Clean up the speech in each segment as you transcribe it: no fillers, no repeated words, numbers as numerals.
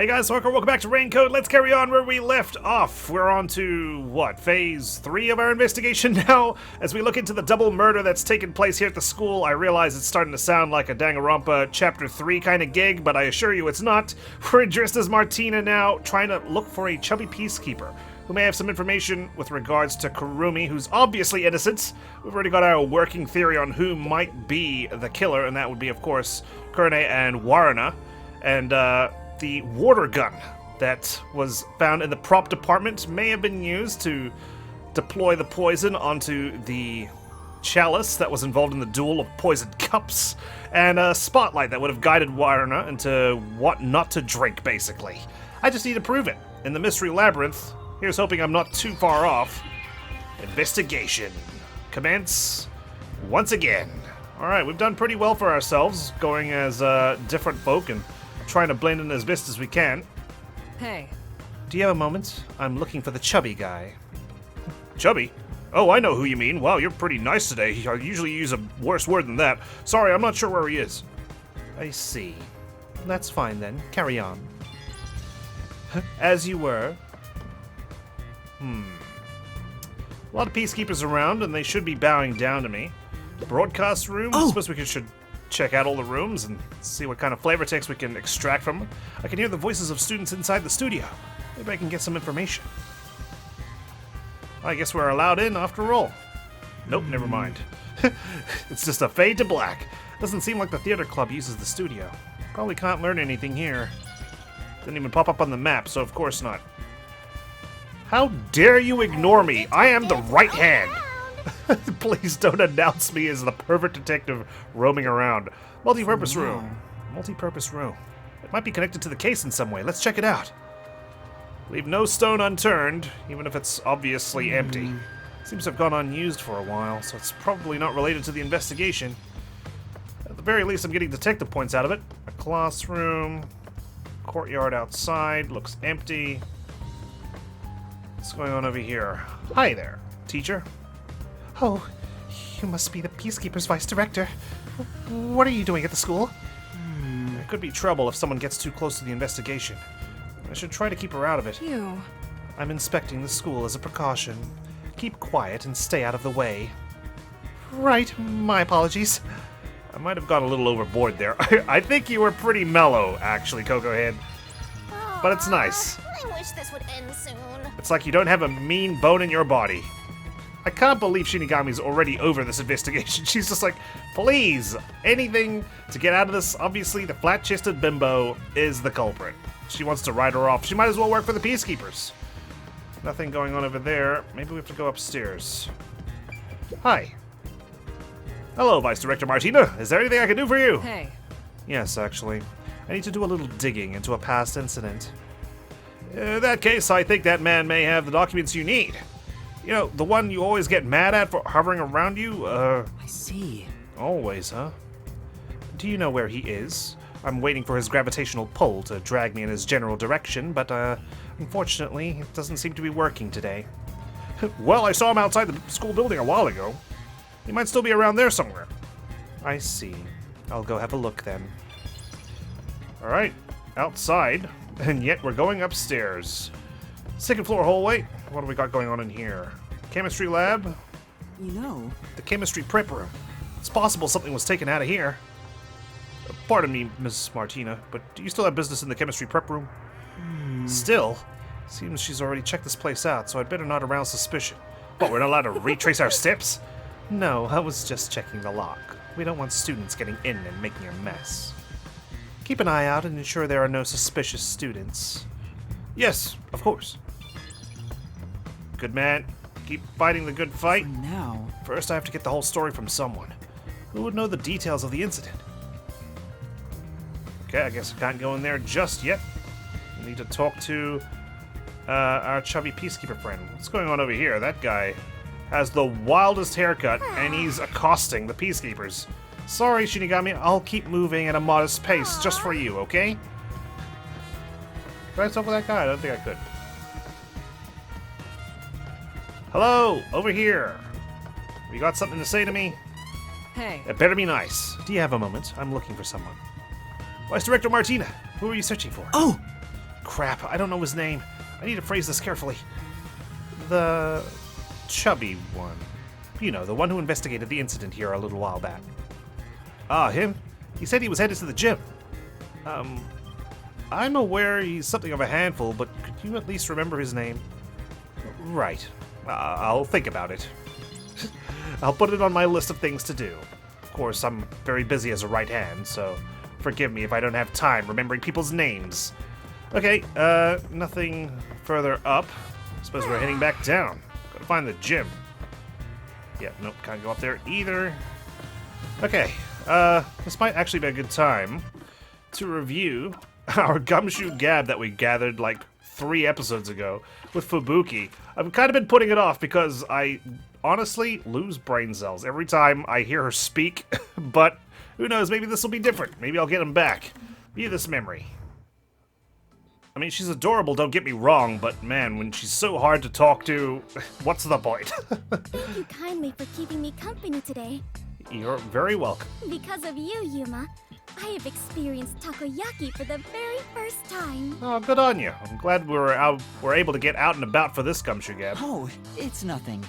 Hey guys, welcome back to Raincode. Let's carry on where we left off. We're on to, what, phase 3 of our investigation now? As we look into the double murder that's taken place here at the school, I realize it's starting to sound like a Danganronpa Chapter 3 kind of gig, but I assure you it's not. We're dressed as Martina now, trying to look for a chubby peacekeeper who may have some information with regards to Kurumi, who's obviously innocent. We've already got our working theory on who might be the killer, and that would be, of course, Kanai and Warana. And, the water gun that was found in the prop department may have been used to deploy the poison onto the chalice that was involved in the duel of poisoned cups, and a spotlight that would have guided Warana into what not to drink, basically. I just need to prove it. In the mystery labyrinth, here's hoping I'm not too far off. Investigation. Commence once again. Alright, we've done pretty well for ourselves, going as different folk and trying to blend in as best as we can. Hey. Do you have a moment? I'm looking for the chubby guy. Chubby? Oh, I know who you mean. Wow, you're pretty nice today. I usually use a worse word than that. Sorry, I'm not sure where he is. I see. That's fine then. Carry on. As you were. A lot of peacekeepers around, and they should be bowing down to me. Broadcast room? I suppose we should check out all the rooms and see what kind of flavor text we can extract from them. I can hear the voices of students inside the studio. Maybe I can get some information. I guess we're allowed in after all. Nope, never mind. It's just a fade to black. Doesn't seem like the theater club uses the studio. Probably can't learn anything here. Didn't even pop up on the map, so of course not. How dare you ignore me? I am the right hand. Please don't announce me as the pervert detective roaming around. Multi-purpose room. Multi-purpose room. It might be connected to the case in some way. Let's check it out. Leave no stone unturned, even if it's obviously empty. Seems to have gone unused for a while, so it's probably not related to the investigation. At the very least, I'm getting detective points out of it. A classroom. Courtyard outside. Looks empty. What's going on over here? Hi there, teacher. Oh, you must be the Peacekeeper's vice director. What are you doing at the school? There could be trouble if someone gets too close to the investigation. I should try to keep her out of it. You. I'm inspecting the school as a precaution. Keep quiet and stay out of the way. Right, my apologies. I might have gone a little overboard there. I think you were pretty mellow, actually, Kokohead. But it's nice. I wish this would end soon. It's like you don't have a mean bone in your body. I can't believe Shinigami's already over this investigation. She's just like, please, anything to get out of this. Obviously, the flat-chested bimbo is the culprit. She wants to write her off. She might as well work for the Peacekeepers. Nothing going on over there. Maybe we have to go upstairs. Hi. Hello, Vice Director Martina. Is there anything I can do for you? Hey. Yes, actually. I need to do a little digging into a past incident. In that case, I think that man may have the documents you need. You know, the one you always get mad at for hovering around you, I see. Always, huh? Do you know where he is? I'm waiting for his gravitational pull to drag me in his general direction, but, unfortunately, it doesn't seem to be working today. Well, I saw him outside the school building a while ago. He might still be around there somewhere. I see. I'll go have a look then. Alright, outside, and yet we're going upstairs. Second floor hallway. What do we got going on in here? Chemistry lab? You know. The chemistry prep room. It's possible something was taken out of here. Pardon me, Miss Martina, but do you still have business in the chemistry prep room? Still? Seems she's already checked this place out, so I'd better not arouse suspicion. What, we're not allowed to retrace our steps? No, I was just checking the lock. We don't want students getting in and making a mess. Keep an eye out and ensure there are no suspicious students. Yes, of course. Good man. Keep fighting the good fight. For now. First, I have to get the whole story from someone. Who would know the details of the incident? Okay, I guess I can't go in there just yet. I need to talk to our chubby peacekeeper friend. What's going on over here? That guy has the wildest haircut, and he's accosting the peacekeepers. Sorry, Shinigami, I'll keep moving at a modest pace just for you, okay? Could I talk with that guy? I don't think I could. Hello, over here. You got something to say to me? Hey. It better be nice. Do you have a moment? I'm looking for someone. Vice Director Martina, who are you searching for? Oh, crap. I don't know his name. I need to phrase this carefully. The chubby one. You know, the one who investigated the incident here a little while back. Ah, him? He said he was headed to the gym. I'm aware he's something of a handful, but could you at least remember his name? Right. I'll think about it. I'll put it on my list of things to do. Of course, I'm very busy as a right hand, so forgive me if I don't have time remembering people's names. Okay, nothing further up. Suppose we're heading back down. Gotta find the gym. Yeah, nope, can't go up there either. Okay, this might actually be a good time to review our gumshoe gab that we gathered like 3 episodes ago with Fubuki. I've kind of been putting it off because I honestly lose brain cells every time I hear her speak, but who knows, maybe this will be different. Maybe I'll get them back. View this memory. I mean, she's adorable, don't get me wrong, but man, when she's so hard to talk to, what's the point? Thank you kindly for keeping me company today. You're very welcome. Because of you, Yuma, I have experienced takoyaki for the very first time. Oh, good on you. I'm glad we're able to get out and about for this gumshoe gab. Oh, it's nothing.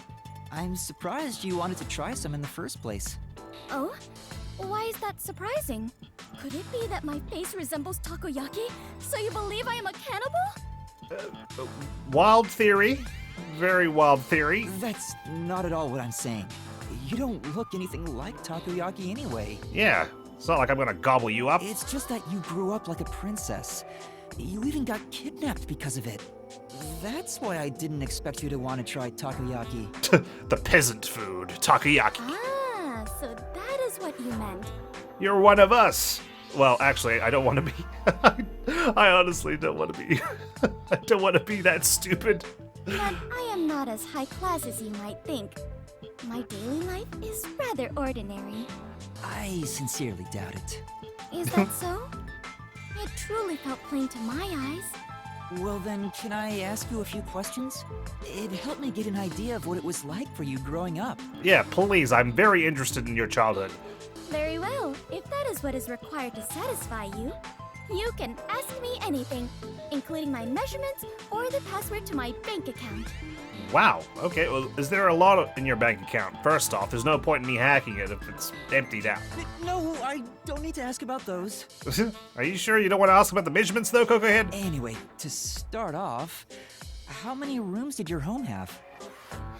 I'm surprised you wanted to try some in the first place. Oh? Why is that surprising? Could it be that my face resembles takoyaki, so you believe I am a cannibal? Wild theory. Very wild theory. That's not at all what I'm saying. You don't look anything like takoyaki anyway. Yeah, it's not like I'm gonna gobble you up. It's just that you grew up like a princess. You even got kidnapped because of it. That's why I didn't expect you to want to try takoyaki. The peasant food, takoyaki. Ah, so that is what you meant. You're one of us. Well, actually, I don't want to be. I honestly don't want to be. I don't want to be that stupid. But I am not as high class as you might think. My daily life is rather ordinary. I sincerely doubt it. Is that so? It truly felt plain to my eyes. Well then, can I ask you a few questions? It helped me get an idea of what it was like for you growing up. Yeah, please. I'm very interested in your childhood. Very well. If that is what is required to satisfy you, you can ask me anything, including my measurements or the password to my bank account. Wow. Okay, well, is there a lot in your bank account? First off, there's no point in me hacking it if it's emptied out. No, I don't need to ask about those. Are you sure you don't want to ask about the measurements, though, Kokohead? Anyway, to start off, how many rooms did your home have?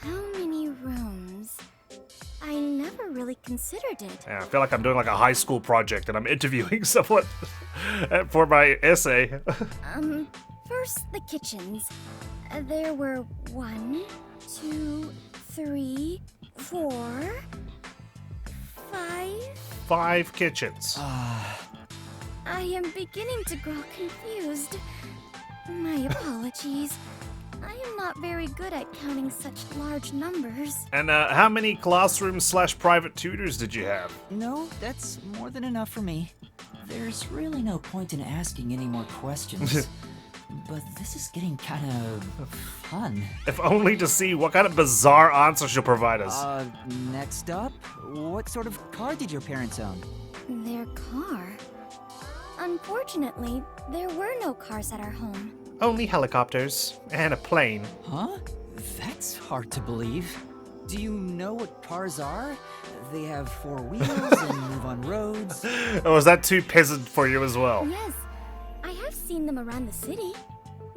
How many rooms? I never really considered it. Yeah, I feel like I'm doing like a high school project and I'm interviewing someone for my essay. First, the kitchens. There were 1, 2, 3, 4, 5. 5 kitchens. I am beginning to grow confused. My apologies. I am not very good at counting such large numbers. And how many classrooms/private tutors did you have? No, that's more than enough for me. There's really no point in asking any more questions. But this is getting kind of fun. If only to see what kind of bizarre answer she'll provide us. Next up, what sort of car did your parents own? Their car? Unfortunately, there were no cars at our home. Only helicopters and a plane. Huh? That's hard to believe. Do you know what cars are? They have 4 wheels and move on roads. Oh, is that too peasant for you as well? Yes, I have seen them around the city,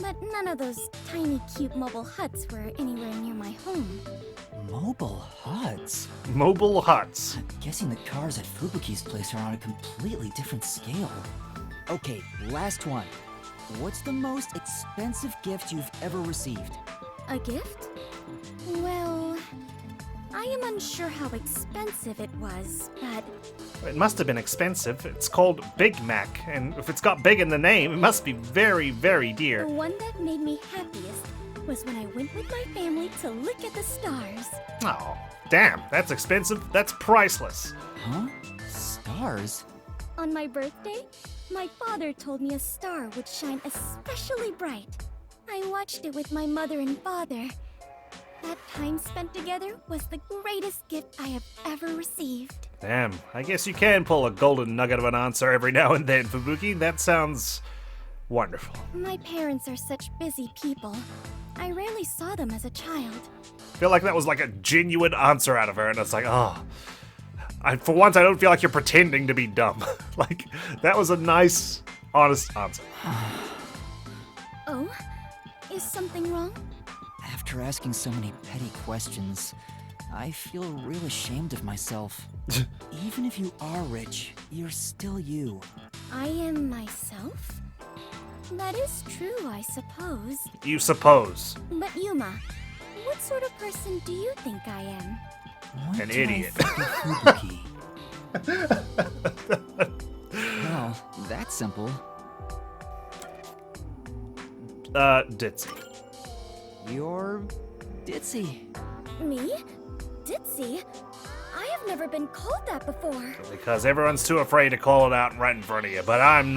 but none of those tiny cute mobile huts were anywhere near my home. Mobile huts? Mobile huts. I'm guessing the cars at Fubuki's place are on a completely different scale. Okay, last one. What's the most expensive gift you've ever received? A gift? Well, I am unsure how expensive it was, but It must have been expensive. It's called Big Mac, and if it's got big in the name, it must be very, very the dear. one that made me happiest was when I went with my family to look at the stars. Oh, damn, that's expensive. That's priceless. Huh? Stars? On my birthday, my father told me a star would shine especially bright. I watched it with my mother and father. That time spent together was the greatest gift I have ever received. Damn, I guess you can pull a golden nugget of an answer every now and then, Fubuki. That sounds Wonderful. My parents are such busy people. I rarely saw them as a child. I feel like that was like a genuine answer out of her, and it's like, oh. For once, I don't feel like you're pretending to be dumb. Like, that was a nice, honest answer. Oh? Is something wrong? After asking so many petty questions, I feel real ashamed of myself. Even if you are rich, you're still you. I am myself? That is true, I suppose. You suppose. But Yuma, what sort of person do you think I am? What An do I idiot. think of Fubuki? Well, that's simple. Ditzy. You're ditzy. Me? Ditzy? I have never been called that before. Because everyone's too afraid to call it out right in front of you, but I'm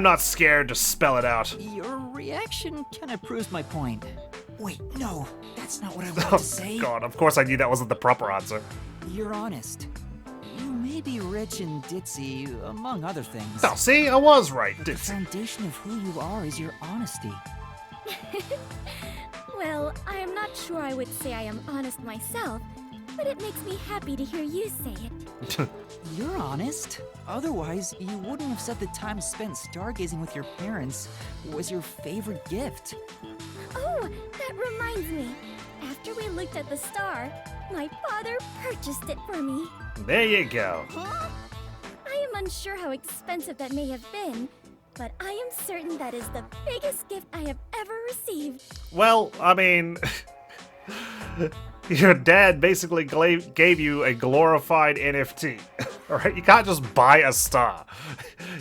not scared to spell it out. Your reaction kind of proves my point. Wait, no, that's not what I wanted Oh, to say. God, of course I knew that wasn't the proper answer. You're honest. You may be rich and ditzy, among other things. Oh, see? I was right, But the Ditzy. foundation of who you are is your honesty. Well, I am not sure I would say I am honest myself, but it makes me happy to hear you say it. You're honest. Otherwise, you wouldn't have said the time spent stargazing with your parents was your favorite gift. Oh, that reminds me. After we looked at the star, my father purchased it for me. There you go. I am unsure how expensive that may have been, but I am certain that is the biggest gift I have ever received. Well, I mean, your dad basically gave you a glorified NFT. Alright, you can't just buy a star.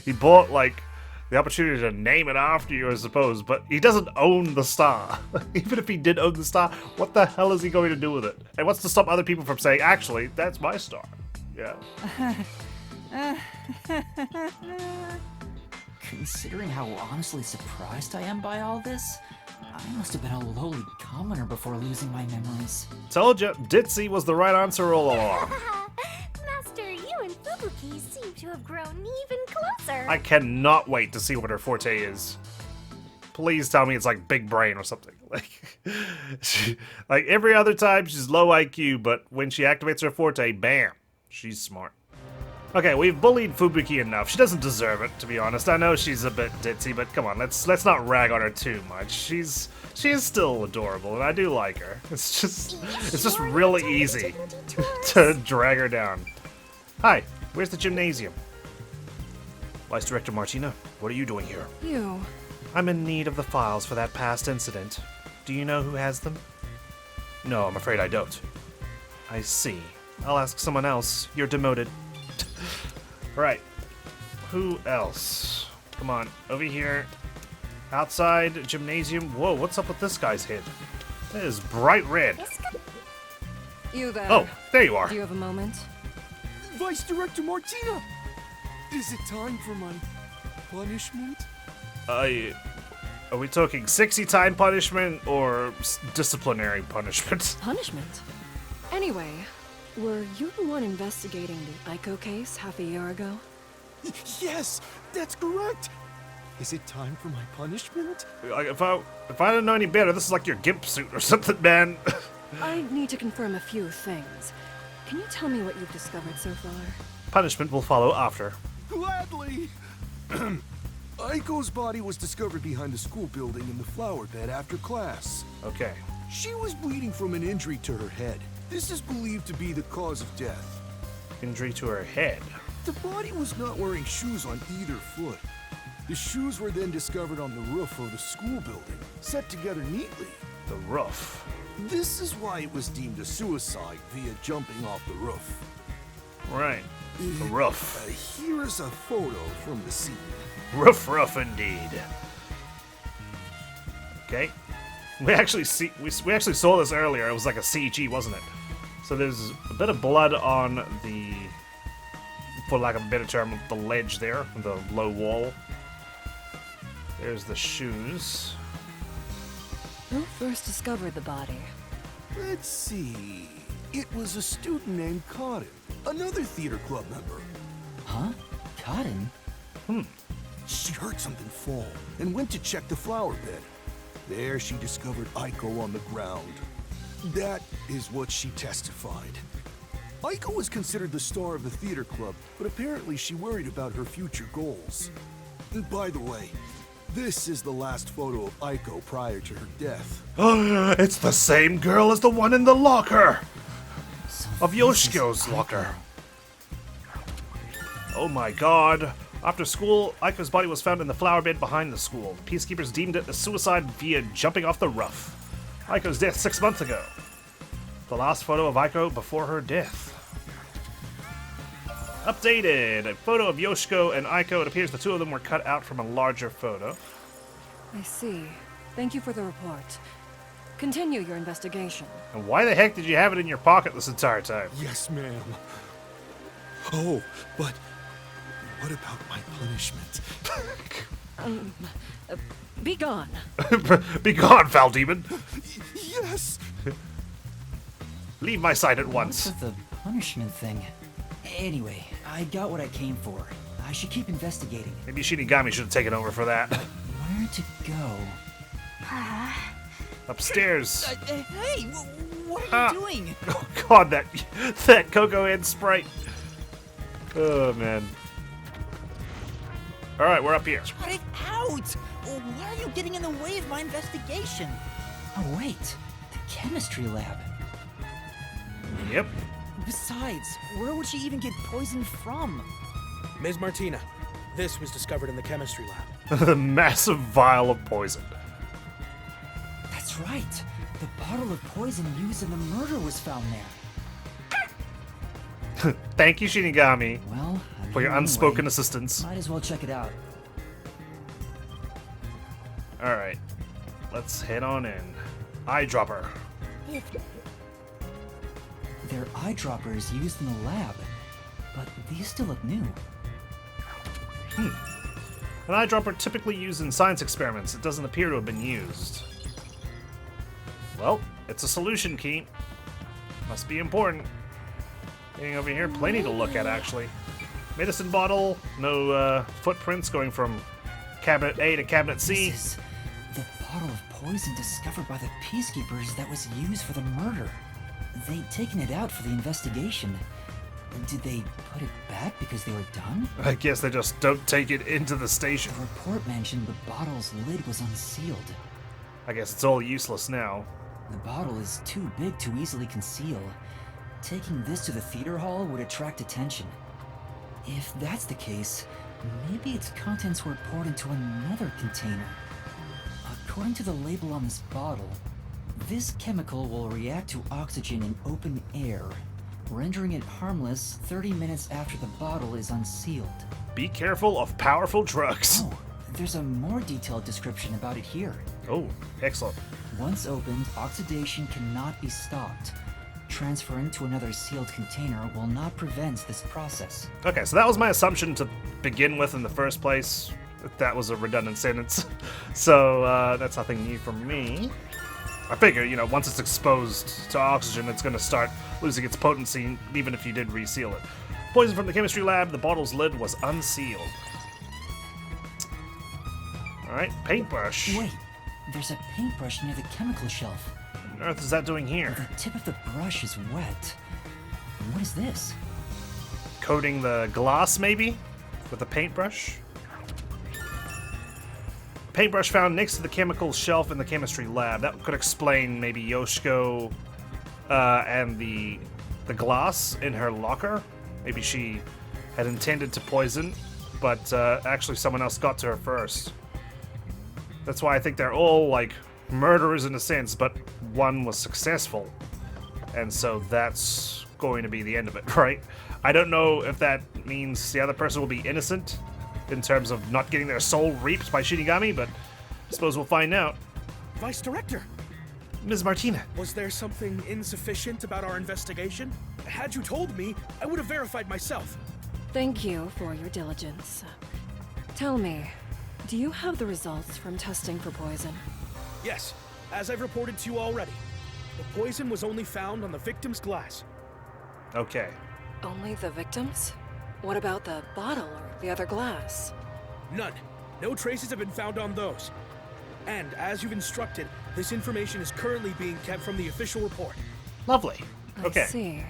He bought, like, the opportunity to name it after you, I suppose, but he doesn't own the star. Even if he did own the star, what the hell is he going to do with it? And what's to stop other people from saying, actually, that's my star? Yeah. Considering how honestly surprised I am by all this, I must have been a lowly commoner before losing my memories. Told you, Ditzy was the right answer all along. Master, you and Fubuki seem to have grown even closer. I cannot wait to see what her forte is. Please tell me it's like big brain or something. Like every other time, she's low IQ, but when she activates her forte, bam, she's smart. Okay, we've bullied Fubuki enough. She doesn't deserve it, to be honest. I know she's a bit ditzy, but come on, let's not rag on her too much. She is still adorable, and I do like her. It's just really easy to drag her down. Hi, where's the gymnasium? Vice Director Martina, what are you doing here? You. I'm in need of the files for that past incident. Do you know who has them? No, I'm afraid I don't. I see. I'll ask someone else. You're demoted. Right. Who else? Come on, over here. Outside gymnasium. Whoa, what's up with this guy's head? It is bright red. You there. Oh, there you are. Do you have a moment? Vice Director Martina! Is it time for my punishment? Are we talking 60 time punishment or disciplinary punishment? Punishment? Anyway, were you the one investigating the Aiko case half a year ago? Yes, that's correct! Is it time for my punishment? Like, if I didn't know any better, this is like your gimp suit or something, man. I need to confirm a few things. Can you tell me what you've discovered so far? Punishment will follow after. Gladly! Aiko's body was discovered behind the school building in the flower bed after class. Okay. She was bleeding from an injury to her head. This is believed to be the cause of death. Injury to her head. The body was not wearing shoes on either foot. The shoes were then discovered on the roof of the school building, set together neatly. The roof. This is why it was deemed a suicide via jumping off the roof. Right. The roof. Here is a photo from the scene. Rough indeed. Okay. We actually saw this earlier. It was like a CG, wasn't it? So there's a bit of blood on the, for lack of a better term, the ledge there, the low wall. There's the shoes. Who first discovered the body? Let's see. It was a student named Cotton, another theater club member. Huh? Cotton? She heard something fall and went to check the flower bed. There she discovered Aiko on the ground. That is what she testified. Aiko was considered the star of the theater club, but apparently she worried about her future goals. And by the way, this is the last photo of Aiko prior to her death. It's the same girl as the one in the locker! So Of this is Yoshiko's Aiko. locker. Oh my god. After school, Aiko's body was found in the flower bed behind the school. The peacekeepers deemed it a suicide via jumping off the roof. Aiko's death 6 months ago. The last photo of Aiko before her death. Updated. A photo of Yoshiko and Aiko. It appears the two of them were cut out from a larger photo. I see. Thank you for the report. Continue your investigation. And why the heck did you have it in your pocket this entire time? Yes, ma'am. Oh, but what about my punishment? Be gone. Be gone, foul demon! Yes! Leave my sight at once. What's with the punishment thing? Anyway, I got what I came for. I should keep investigating. Maybe Shinigami should have taken over for that. Where to go? Upstairs. Hey, what are you doing? Oh god, that Kokohead sprite. Oh man. Alright, we're up here. Cut it out! Why are you getting in the way of my investigation? Oh wait, the chemistry lab. Yep. Besides, where would she even get poisoned from? Ms. Martina, this was discovered in the chemistry lab. The massive vial of poison. That's right. The bottle of poison used in the murder was found there. Thank you, Shinigami, Well, I'm for your here unspoken anyway. assistance. Might as well check it out. Alright. Let's head on in. Eyedropper. They're eyedroppers used in the lab, but these still look new. An eyedropper typically used in science experiments. It doesn't appear to have been used. Well, it's a solution key. Must be important. Getting over here, plenty to look at actually. Medicine bottle, no footprints going from cabinet A to cabinet C. This is the bottle of poison discovered by the peacekeepers that was used for the murder. They'd taken it out for the investigation. Did they put it back because they were done? I guess they just don't take it into the station. The report mentioned the bottle's lid was unsealed. I guess it's all useless now. The bottle is too big to easily conceal. Taking this to the theater hall would attract attention. If that's the case, maybe its contents were poured into another container. According to the label on this bottle, this chemical will react to oxygen in open air, rendering it harmless 30 minutes after the bottle is unsealed. Be careful of powerful drugs. Oh, there's a more detailed description about it here. Oh, excellent. Once opened, oxidation cannot be stopped. Transferring to another sealed container will not prevent this process. Okay, so that was my assumption to begin with in the first place. That was a redundant sentence. So, that's nothing new for me. I figure, you know, once it's exposed to oxygen, it's going to start losing its potency, even if you did reseal it. Poison from the chemistry lab, the bottle's lid was unsealed. Alright, paintbrush. Wait, there's a paintbrush near the chemical shelf. What on earth is that doing here? The tip of the brush is wet. What is this? Coating the glass, maybe? With a paintbrush? Paintbrush found next to the chemical shelf in the chemistry lab. That could explain maybe Yoshiko and the glass in her locker. Maybe she had intended to poison, but actually someone else got to her first. That's why I think they're all like murderers in a sense, but one was successful. And so that's going to be the end of it, right? I don't know if that means the other person will be innocent in terms of not getting their soul reaped by Shinigami, but I suppose we'll find out. Vice Director, Ms. Martina. was there something insufficient about our investigation? Had you told me, I would have verified myself. Thank you for your diligence. Tell me, do you have the results from testing for poison? Yes, as I've reported to you already. The poison was only found on the victim's glass. Okay. Only the victims? What about the bottle or the other glass? None. No traces have been found on those. And as you've instructed, this information is currently being kept from the official report. Lovely. Okay. I see.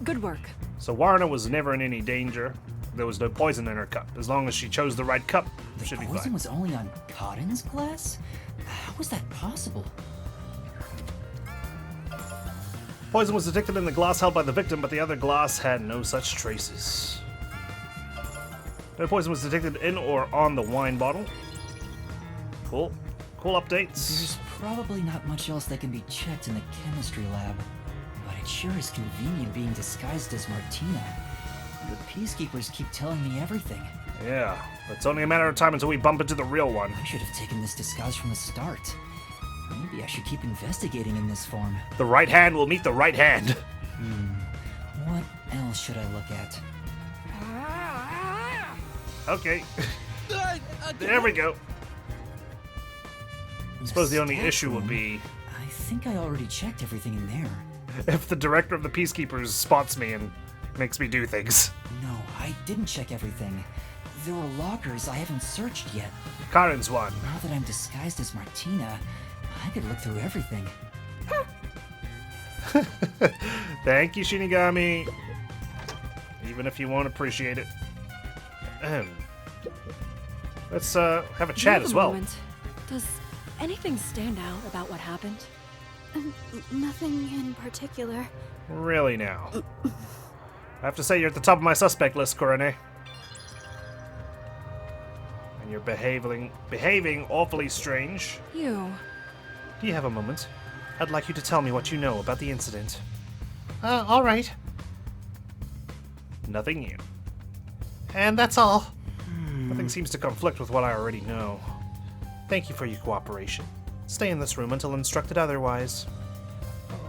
Good work. So Warner was never in any danger. There was no poison in her cup. As long as she chose the right cup, The should be poison fine. was only on Cotton's glass? How was that possible? Poison was detected in the glass held by the victim, but the other glass had no such traces. No poison was detected in or on the wine bottle. Cool. Cool updates. There's probably not much else that can be checked in the chemistry lab, but it sure is convenient being disguised as Martina. The Peacekeepers keep telling me everything. Yeah, it's only a matter of time until we bump into the real one. I should have taken this disguise from the start. Maybe I should keep investigating in this form. The right hand will meet the right hand. What else should I look at? Okay. There we go. I suppose the only issue would be I think I already checked everything in there. if the director of the Peacekeepers spots me and makes me do things. No, I didn't check everything. There were lockers I haven't searched yet. Karen's one. Now that I'm disguised as Martina, I could look through everything. Thank you, Shinigami. Even if you won't appreciate it. Let's have a chat You have as a well. moment. Does anything stand out about what happened? Nothing in particular. Really now. I have to say you're at the top of my suspect list, Kurane. And you're behaving awfully strange. You. Do you have a moment? I'd like you to tell me what you know about the incident. All right. Nothing new. And that's all. Nothing seems to conflict with what I already know. Thank you for your cooperation. Stay in this room until instructed otherwise.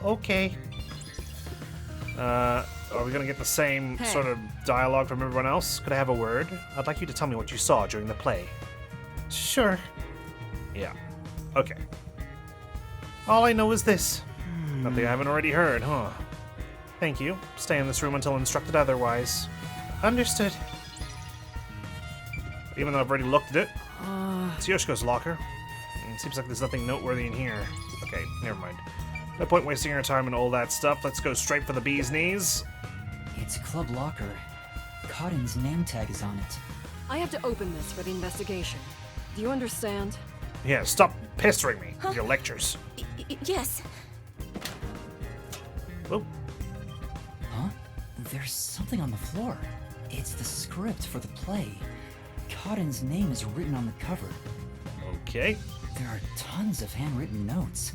Okay. Are we gonna get the same Hey. sort of dialogue from everyone else? Could I have a word? I'd like you to tell me what you saw during the play. Sure. Yeah. Okay. All I know is this. Nothing I haven't already heard, huh? Thank you. Stay in this room until instructed otherwise. Understood. Even though I've already looked at it. It's Yoshiko's locker. It seems like there's nothing noteworthy in here. Okay, never mind. No point wasting our time and all that stuff. Let's go straight for the bee's knees. It's Club Locker. Cotton's name tag is on it. I have to open this for the investigation. Do you understand? Yeah, stop pestering me with your lectures. Yes. Oh, Huh? There's something on the floor. It's the script for the play. Cotton's name is written on the cover. okay. There are tons of handwritten notes.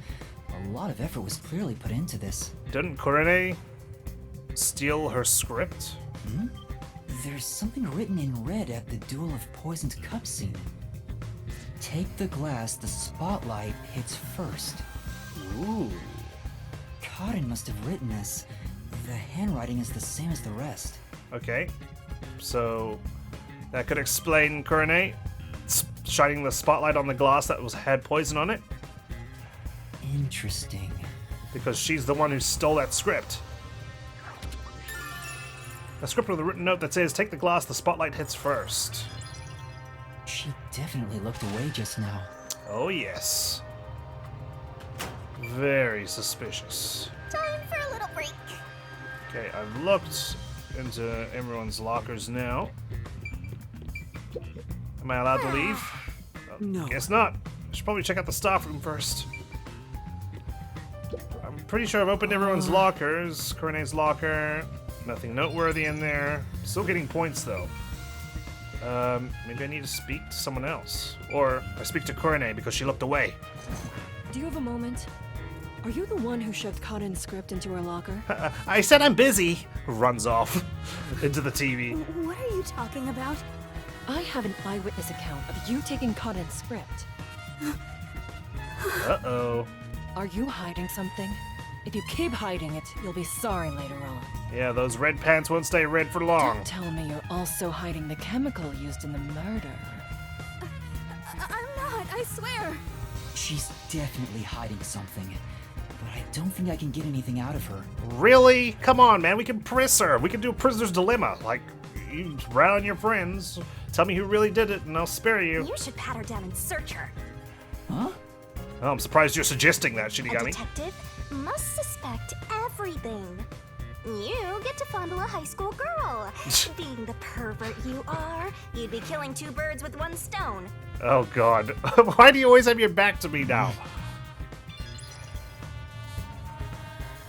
A lot of effort was clearly put into this. Didn't Kurene steal her script? There's something written in red at the Duel of Poisoned Cup scene. Take the glass the spotlight hits first. Ooh. Cotton must have written this. The handwriting is the same as the rest. Okay. So that could explain Kurene shining the spotlight on the glass that had poison on it, Interesting. because she's the one who stole that script. A script with a written note that says, "Take the glass the spotlight hits first." She definitely looked away just now. Oh yes. Very suspicious. Time for a little break. Okay, I've looked into everyone's lockers now. Am I allowed to leave? No. Guess not. I should probably check out the staff room first. I'm pretty sure I've opened everyone's lockers. Kurene's locker. Nothing noteworthy in there. Still getting points though. Maybe I need to speak to someone else. Or I speak to Kurene because she looked away. Do you have a moment? Are you the one who shoved Cotton's script into her locker? I said I'm busy. Runs off into the TV. What are you talking about? I have an eyewitness account of you taking Cotton's script. Uh-oh. Are you hiding something? If you keep hiding it, you'll be sorry later on. Yeah, those red pants won't stay red for long. Don't tell me you're also hiding the chemical used in the murder. I'm not, I swear. She's definitely hiding something. But I don't think I can get anything out of her. Really? Come on, man. We can press her. We can do a prisoner's dilemma. Like, you rat on your friends, Tell me who really did it, and I'll spare you. You should pat her down and search her. Huh? Oh, I'm surprised you're suggesting that, A Shinigami. detective must suspect everything. You get to fondle a high school girl. Being the pervert you are, you'd be killing two birds with one stone. Oh god. Why do you always have your back to me now?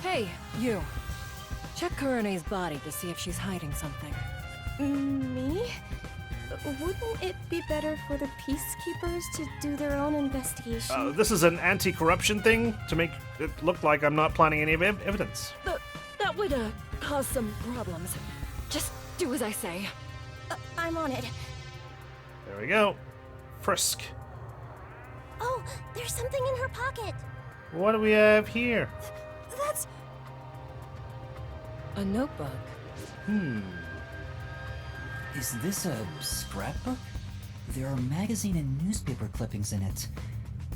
Hey, you. Check Kurene's body to see if she's hiding something. Me? Wouldn't it be better for the peacekeepers to do their own investigation? This is an anti-corruption thing to make it look like I'm not planning any evidence. That would, cause some problems. Just do as I say. I'm on it. There we go. Frisk. Oh, there's something in her pocket. What do we have here? That's... A notebook. Is this a scrapbook? There are magazine and newspaper clippings in it.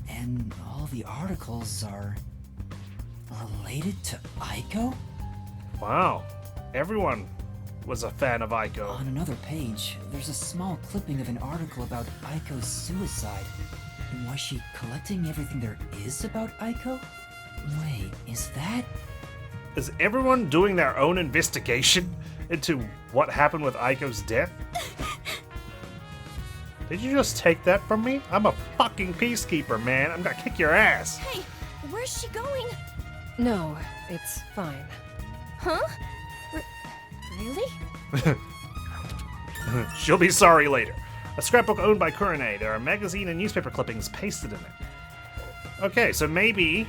And all the articles are related to Aiko? Wow. Everyone was a fan of Aiko. On another page, there's a small clipping of an article about Aiko's suicide. Was she collecting everything there is about Aiko? Wait, is that... Is everyone doing their own investigation into what happened with Aiko's death? Did you just take that from me? I'm a fucking peacekeeper, man. I'm gonna kick your ass. Hey, where's she going? No, it's fine. Huh? Really? She'll be sorry later. A scrapbook owned by Kurene. There are magazine and newspaper clippings pasted in it. Okay, so maybe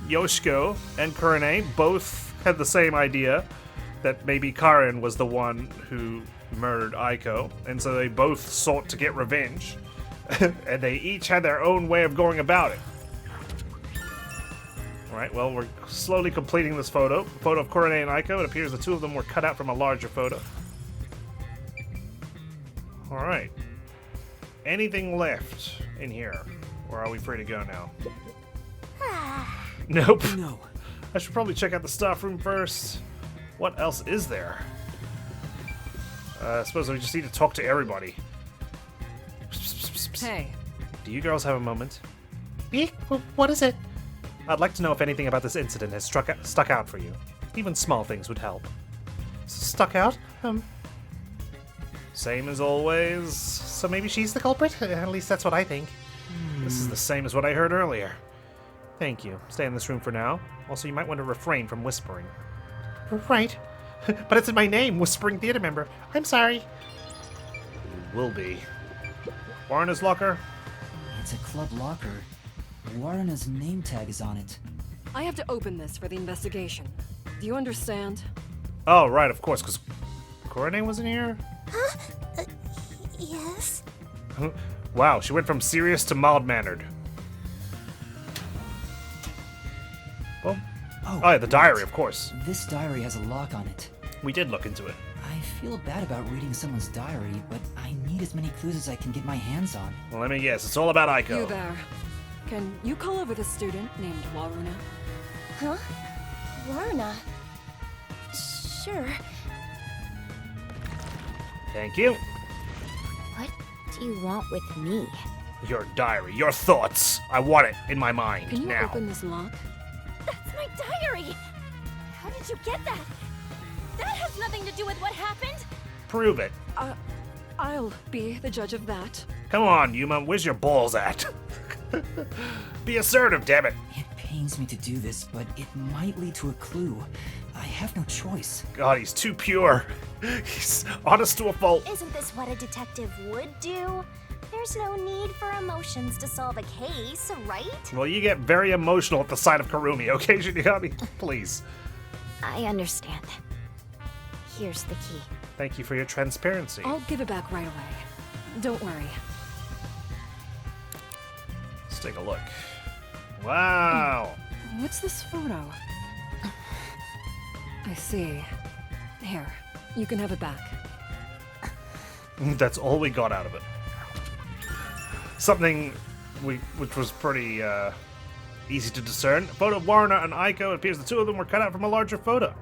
Yoshiko and Kurene both had the same idea that maybe Karen was the one who murdered Aiko, and so they both sought to get revenge, and they each had their own way of going about it. Alright, well, we're slowly completing this photo. Photo of Kurene and Aiko. It appears the two of them were cut out from a larger photo. Alright. Anything left in here? Or are we free to go now? Nope. No. I should probably check out the staff room first. What else is there? I suppose we just need to talk to everybody. Hey, Do you girls have a moment? Me? What is it? I'd like to know if anything about this incident has stuck out for you. Even small things would help. Stuck out? Same as always. So maybe she's the culprit? At least that's what I think. This is the same as what I heard earlier. Thank you. Stay in this room for now. Also, you might want to refrain from whispering. Right. But it's in my name, Whispering Theater Member. I'm sorry. Will be. Warner's locker? It's a club locker. Warrena's name tag is on it. I have to open this for the investigation. Do you understand? Oh, right, of course, because Kurene was in here? Yes? Wow, she went from serious to mild-mannered. Well, oh yeah, the diary, of course. This diary has a lock on it. We did look into it. I feel bad about reading someone's diary, but I need as many clues as I can get my hands on. Well, let me guess, it's all about Aiko. You there. Can you call over the student named Waruna? Huh? Warna? Sure. Thank you. What do you want with me? Your diary, your thoughts. I want it in my mind Can you now. open this lock? That's my diary! How did you get that? That has nothing to do with what happened! Prove it. I'll be the judge of that. Come on, Yuma, where's your balls at? Be assertive, damn it. It pains me to do this, but it might lead to a clue. I have no choice. God, he's too pure. He's honest to a fault. Isn't this what a detective would do? There's no need for emotions to solve a case, right? Well, you get very emotional at the sight of Karumi, okay, Shinigami? Please. I understand. Here's the key. Thank you for your transparency. I'll give it back right away. Don't worry. Let's take a look. Wow. What's this photo? I see. Here, you can have it back. That's all we got out of it. Something which was pretty easy to discern. A photo of Warna and Aiko. It appears the two of them were cut out from a larger photo.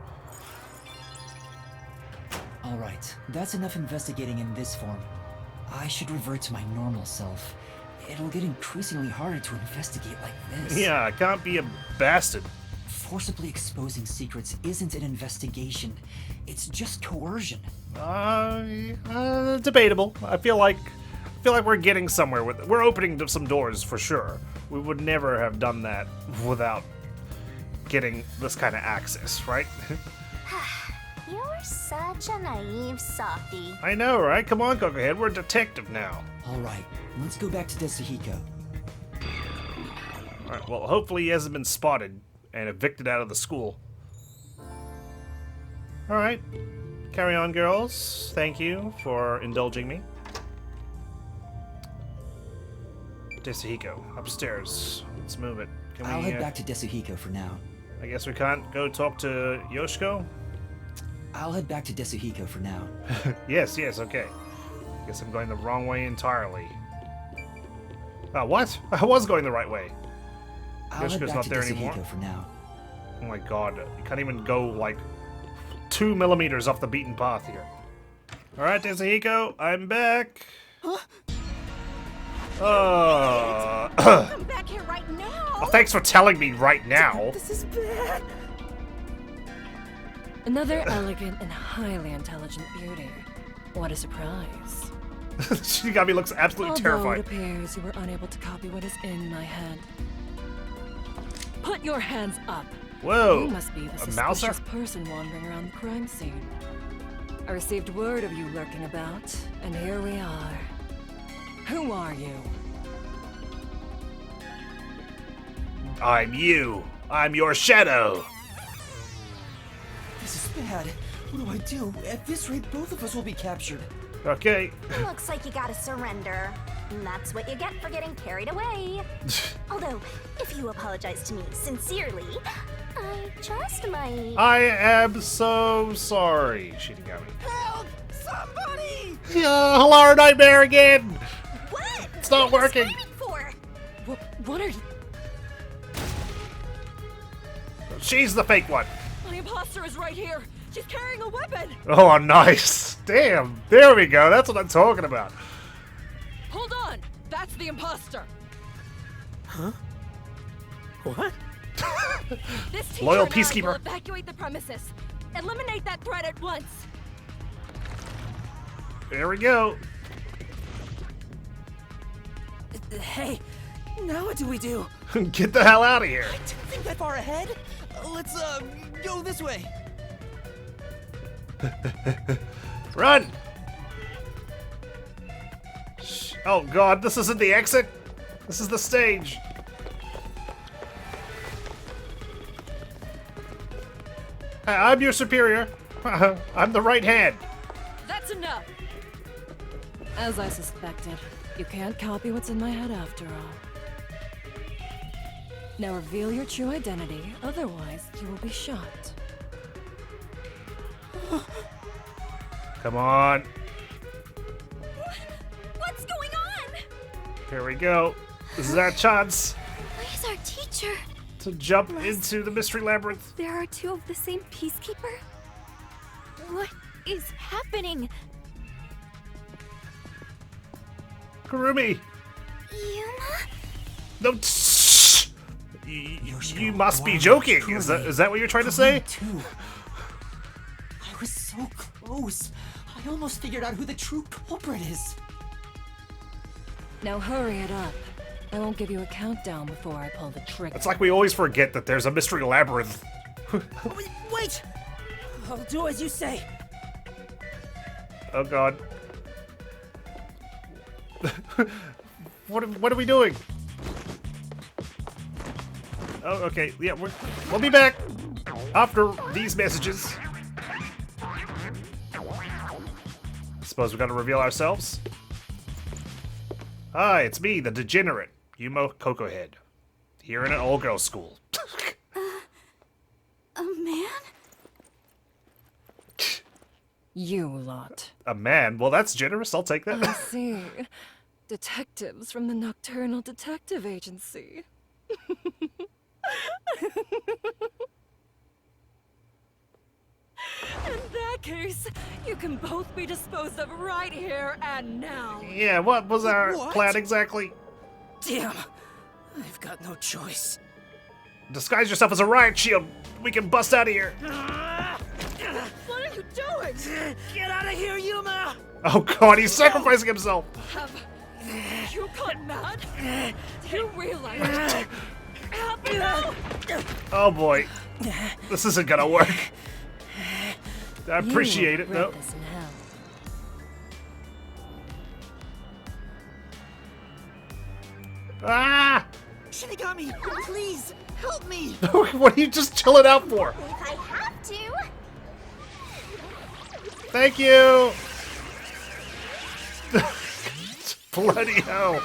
Alright, that's enough investigating in this form. I should revert to my normal self. It'll get increasingly harder to investigate like this. Yeah, I can't be a bastard. Forcibly exposing secrets isn't an investigation. It's just coercion. Debatable. I feel like we're getting somewhere with it. We're opening some doors for sure. We would never have done that without getting this kind of access, right? You're such a naive softie. I know, right? Come on, Kokohead, we're a detective now. Alright, let's go back to Desuhiko. Alright, well, hopefully he hasn't been spotted and evicted out of the school. Alright. Carry on, girls. Thank you for indulging me. Desuhiko, upstairs. Let's move it. Can I'll we, head back to Desuhiko for now. I guess we can't go talk to Yoshiko? I'll head back to Desuhiko for now. Yes, okay. Guess I'm going the wrong way entirely. What? I was going the right way. I'll head Yoshiko's back not to there anymore? Desuhiko for now. Oh my god, you can't even go like 2 millimeters off the beaten path here. Alright, Desuhiko, I'm back. Come back here right now. Oh, thanks for telling me right now. This is bad. Another elegant and highly intelligent beauty. What a surprise. Shinigami looks absolutely Although terrified. it appears you were unable to copy what is in my head. Put your hands up. Whoa. You must be the A mouser? suspicious person wandering around the crime scene. I received word of you lurking about, and here we are. Who are you? I'm you. I'm your shadow. This is bad. What do I do? At this rate, both of us will be captured. Okay. Looks like you gotta surrender. And that's what you get for getting carried away. Although, if you apologize to me sincerely, I just might. I am so sorry, Shinigami. Help! Somebody! Hello, nightmare again. What? It's not What are you working. screaming for? What are you? She's the fake one. My imposter is right here. She's carrying a weapon. Oh, nice. Damn. There we go. That's what I'm talking about. Hold on. That's the imposter. Huh? What? This teacher Loyal and I peacekeeper. will evacuate the premises. Eliminate that threat at once. There we go. Hey, now what do we do? Get the hell out of here. I didn't think that far ahead. Let's, go this way. Run! Oh god, this isn't the exit. This is the stage. I'm your superior. I'm the right hand. That's enough. As I suspected, you can't copy what's in my head after all. Now reveal your true identity, otherwise you will be shot. Come on. What's going on? Here we go. This is our chance Where's our teacher? to jump into the mystery labyrinth. There are two of the same peacekeeper? What is happening? Kurumi. Yuma? No. Yoshiko, You must be wow, joking. truly. Is that what you're trying to say? Too. I was so close. I almost figured out who the true culprit is. Now hurry it up. I won't give you a countdown before I pull the trigger. It's like we always forget that there's a mystery labyrinth. Wait! I'll do as you say. Oh god. What are we doing? Oh, okay. Yeah, we'll be back after these messages. Suppose we gotta reveal ourselves. Hi, it's me, the degenerate, Yuma Kokohead, here in an all-girls school. A man? You lot. A man? Well, that's generous. I'll take I that. see. Detectives from the Nocturnal Detective Agency. And that that case, you can both be disposed of right here and now. Yeah, what was our What? plan exactly? Damn. I've got no choice. Disguise yourself as a riot shield. We can bust out of here. What are you doing? Get out of here, Yuma! Oh god, he's sacrificing himself. Have you gone mad? Do you realize? Help me now! Oh boy. This isn't gonna work. I appreciate it, though. This in hell. Ah! Shinigami, please, help me! What are you just chilling out for? If I have to. Thank you! Bloody hell.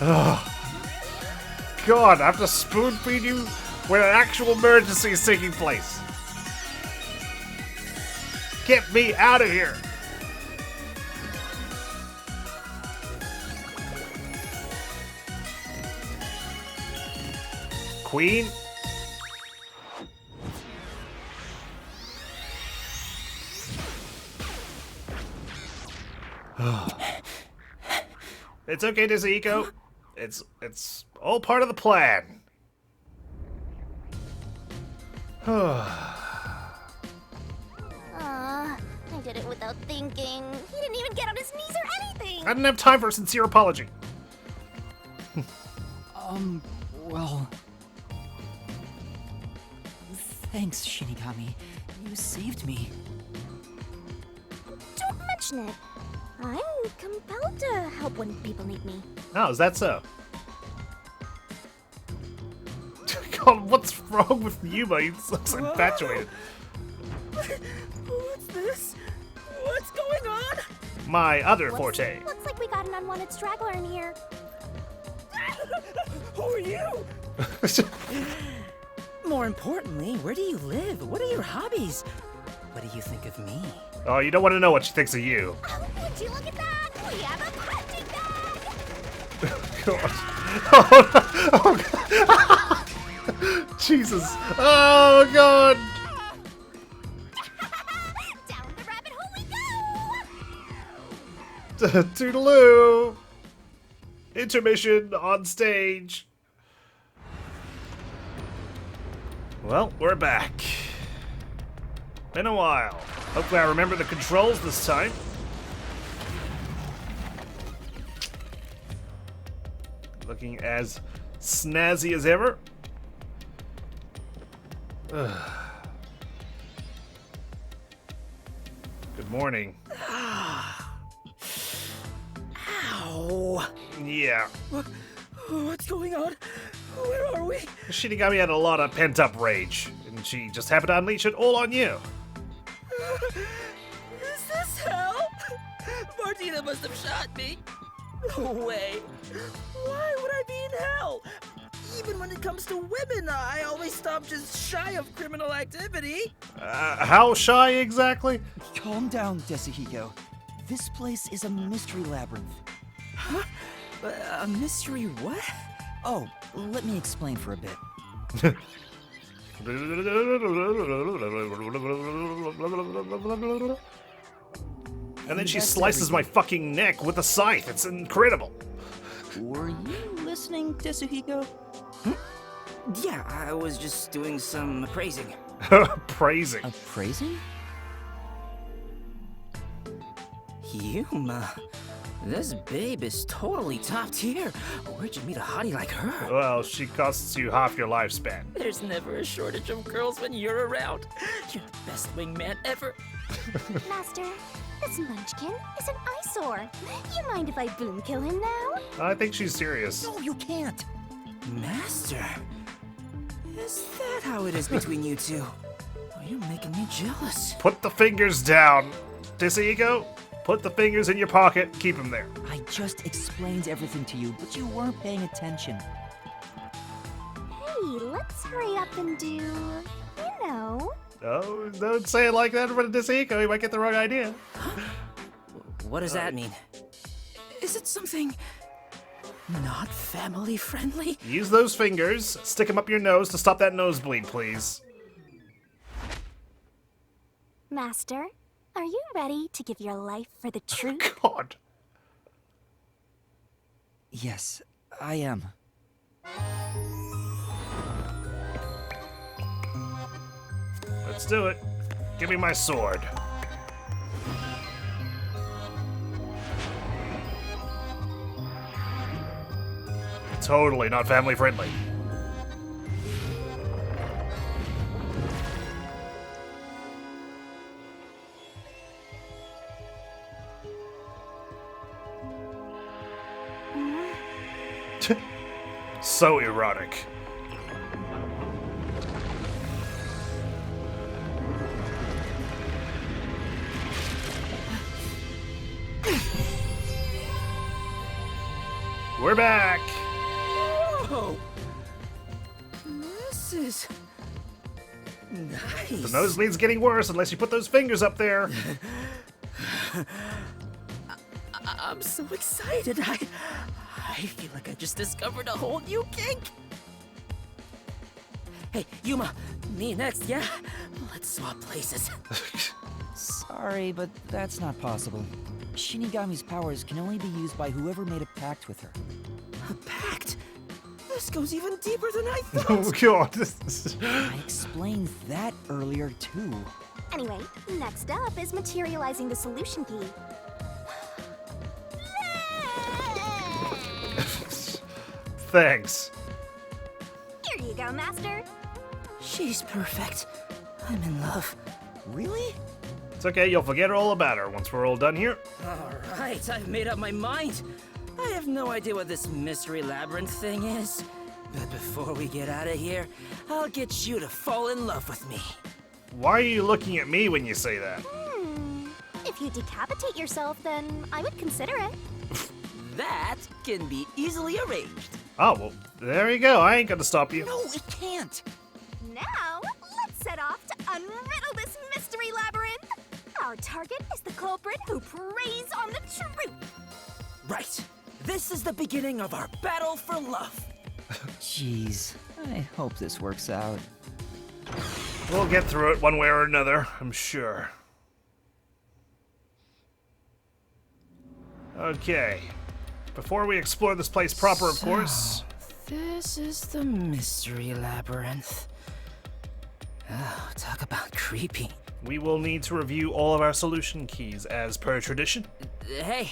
Oh. God, I have to spoon feed you when an actual emergency is taking place. Get me out of here! Queen? It's okay, Aiko. It's all part of the plan. I did it without thinking. He didn't even get on his knees or anything. I didn't have time for a sincere apology. Well... Thanks, Shinigami. You saved me. Don't mention it. I'm compelled to help when people need me. Oh, is that so? God, what's wrong with Yuma? He looks infatuated. What's this? What's going on? My other forte. Looks like we got an unwanted straggler in here. Who are you? More importantly, where do you live? What are your hobbies? What do you think of me? Oh, you don't want to know what she thinks of you. Oh, would you look at that? We have a hunting bag! God. Oh, no. Oh, God. Jesus. Oh, God. Down the rabbit hole we go! Toodaloo. Intermission on stage. Well, we're back. Been a while. Hopefully I remember the controls this time. Looking as snazzy as ever. Ugh. Good morning. Ow! Yeah. What's going on? Where are we? Shinigami had a lot of pent-up rage, and she just happened to unleash it all on you. Is this hell? Martina must have shot me. No way. Why would I be in hell? Even when it comes to women, I always stop just shy of criminal activity. How shy exactly? Calm down, Desahiko. This place is a mystery labyrinth. Huh? A mystery what? Oh, let me explain for a bit. And then she slices my fucking neck with a scythe. It's incredible. Were you listening, Tetsuhiko? Yeah, I was just doing some appraising. Praising. Appraising? Yuma, this babe is totally top tier. Where'd you meet a hottie like her? Well, she costs you half your lifespan. There's never a shortage of girls when you're around. You're the best wingman ever. Master, this munchkin is an eyesore. You mind if I boom kill him now? I think she's serious. No, you can't. Master, is that how it is between you two? Oh, you're making me jealous. Put the fingers down. Desahiko, put the fingers in your pocket. Keep them there. I just explained everything to you, but you weren't paying attention. Hey, let's hurry up and do, you know. Oh, don't say it like that in front of Desahiko. You might get the wrong idea. What does that mean? Is it something not family friendly? Use those fingers. Stick them up your nose to stop that nosebleed, please. Master, are you ready to give your life for the truth? God. Yes, I am. Let's do it. Give me my sword. Totally not family friendly. So erotic. We're back. Whoa! This is nice. The nosebleed's getting worse unless you put those fingers up there. I'm so excited. I feel like I just discovered a whole new kink. Hey, Yuma, me next, yeah? Let's swap places. Sorry, but that's not possible. Shinigami's powers can only be used by whoever made a pact with her. A pact? This goes even deeper than I Oh thought. god. I explained that earlier, too. Anyway, next up is materializing the solution key. Thanks. Here you go, Master. She's perfect. I'm in love. Really? It's okay, you'll forget all about her once we're all done here. All right, I've made up my mind. I have no idea what this mystery labyrinth thing is. But before we get out of here, I'll get you to fall in love with me. Why are you looking at me when you say that? If you decapitate yourself, then I would consider it. That can be easily arranged. Oh, well, there you go. I ain't gonna stop you. No, it can't. Now, let's set off to unriddle this mystery labyrinth. Our target is the culprit who preys on the truth. Right. This is the beginning of our battle for love. Jeez, I hope this works out. We'll get through it one way or another, I'm sure. Okay. Before we explore this place proper, of course. This is the mystery labyrinth. Oh, talk about creepy. We will need to review all of our solution keys as per tradition. Hey,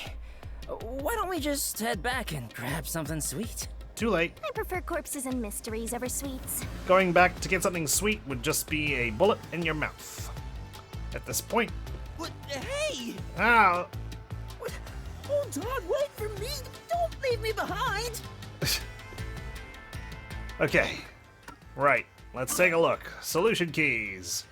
why don't we just head back and grab something sweet? Too late. I prefer corpses and mysteries over sweets. Going back to get something sweet would just be a bullet in your mouth. At this point. What? Hey! Ah. What? Hold on, wait for me! Don't leave me behind! Okay. Right. Let's take a look. Solution keys.